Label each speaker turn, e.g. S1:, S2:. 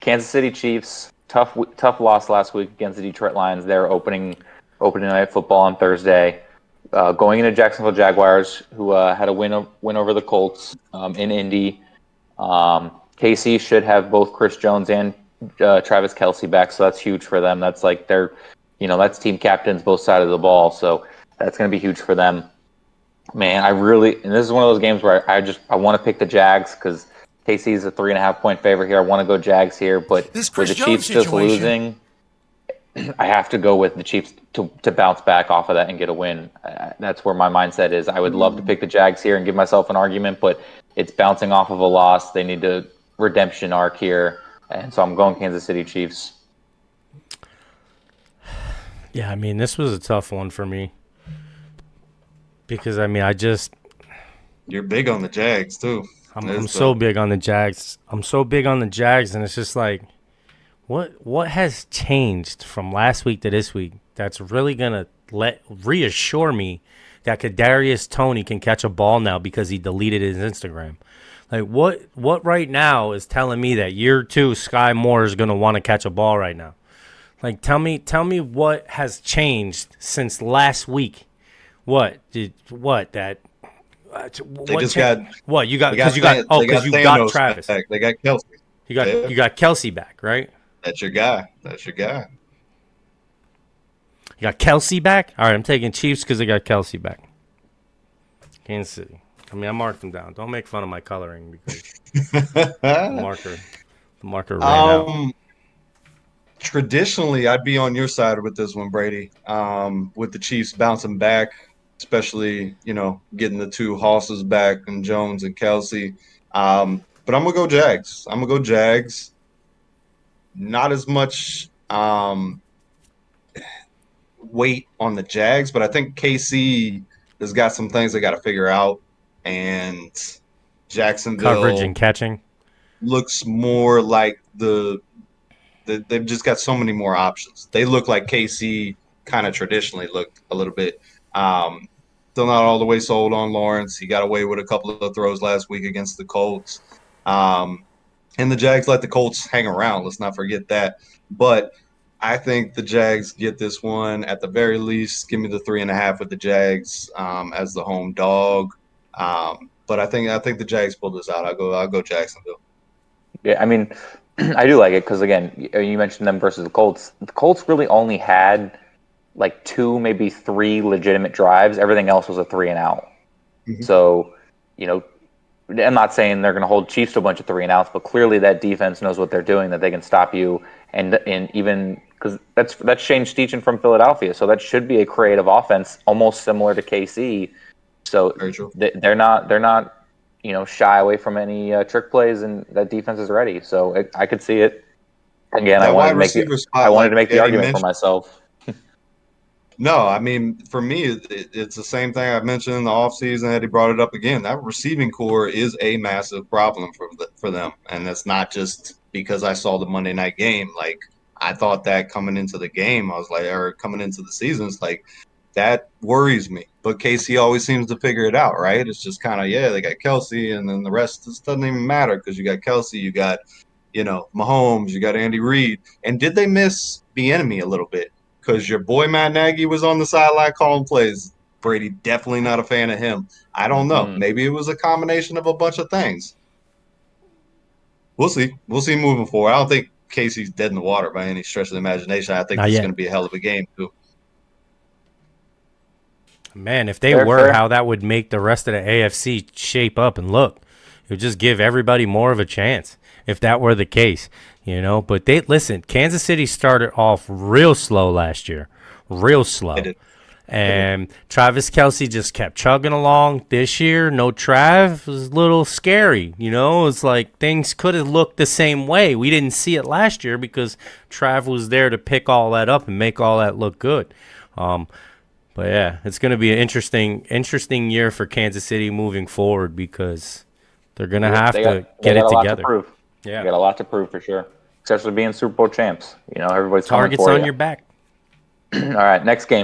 S1: Kansas City Chiefs, tough loss last week against the Detroit Lions. They're opening night football on Thursday. Going into Jacksonville Jaguars, who had a win over the Colts in Indy. KC should have both Chris Jones and Travis Kelce back, so that's huge for them. That's like that's team captains both sides of the ball, so that's going to be huge for them. Man, and this is one of those games where I want to pick the Jags because KC is a 3.5-point favorite here. I want to go Jags here, but with the Chiefs just losing, I have to go with the Chiefs to bounce back off of that and get a win. That's where my mindset is. I would love to pick the Jags here and give myself an argument, but it's bouncing off of a loss. They need a redemption arc here, and so I'm going Kansas City Chiefs.
S2: Yeah, I mean, this was a tough one for me because, I mean,
S3: You're big on the Jags, too.
S2: I'm so big on the Jags. And it's just like, what has changed from last week to this week that's really gonna reassure me that Kadarius Toney can catch a ball now because he deleted his Instagram? Like, what right now is telling me that year 2 Sky Moore is gonna want to catch a ball right now? Like, tell me what has changed since last week. What you got Travis.
S3: Back. They got Kelce.
S2: You got Kelce back, right?
S3: That's your guy.
S2: You got Kelce back? All right, I'm taking Chiefs because they got Kelce back. Kansas City. I mean, I marked them down. Don't make fun of my coloring because the marker ran out.
S3: Traditionally, I'd be on your side with this one, Brady. With the Chiefs bouncing back, especially, getting the two Hosses back and Jones and Kelce. But I'm going to go Jags. Not as much weight on the Jags, but I think KC has got some things they got to figure out. And Jacksonville
S2: coverage and catching
S3: looks more like they've just got so many more options. They look like KC kind of traditionally looked a little bit. Still not all the way sold on Lawrence. He got away with a couple of throws last week against the Colts. And the Jags let the Colts hang around. Let's not forget that. But I think the Jags get this one at the very least. Give me the 3.5 with the Jags as the home dog. But I think the Jags pull this out. I'll go Jacksonville.
S1: Yeah, I mean, I do like it because, again, you mentioned them versus the Colts. The Colts really only had like 2, maybe 3 legitimate drives. Everything else was a 3-and-out. Mm-hmm. So, I'm not saying they're going to hold Chiefs to a bunch of 3-and-outs, but clearly that defense knows what they're doing, that they can stop you. And even because that's Shane Steichen from Philadelphia, so that should be a creative offense, almost similar to KC. So they're not shy away from any trick plays, and that defense is ready. So I could see it. Again, I wanted to make the argument for myself.
S3: No, I mean, for me, it's the same thing I mentioned in the offseason. Eddie brought it up again. That receiving core is a massive problem for them. And that's not just because I saw the Monday night game. Like, I thought that coming into the game, or coming into the season, it's like, that worries me. But KC always seems to figure it out, right? It's just kind of, they got Kelce, and then the rest just doesn't even matter because you got Kelce, you got, Mahomes, you got Andy Reid. And did they miss Bieniemy a little bit? Because your boy Matt Nagy was on the sideline calling plays. Brady, definitely not a fan of him. I don't know. Maybe it was a combination of a bunch of things. We'll see. We'll see moving forward. I don't think Casey's dead in the water by any stretch of the imagination. I think it's going to be a hell of a game, too.
S2: Man, if they were, how that would make the rest of the AFC shape up and look. It would just give everybody more of a chance if that were the case. But Kansas City started off real slow last year, real slow. And Travis Kelce just kept chugging along. This year, no Trav was a little scary. It's like things could have looked the same way. We didn't see it last year because Trav was there to pick all that up and make all that look good. But yeah, it's going to be an interesting year for Kansas City moving forward because they're going to have to get it together.
S1: They got a lot to prove for sure. Especially being Super Bowl champs. Everybody's
S2: targets on your back.
S1: All right, next game.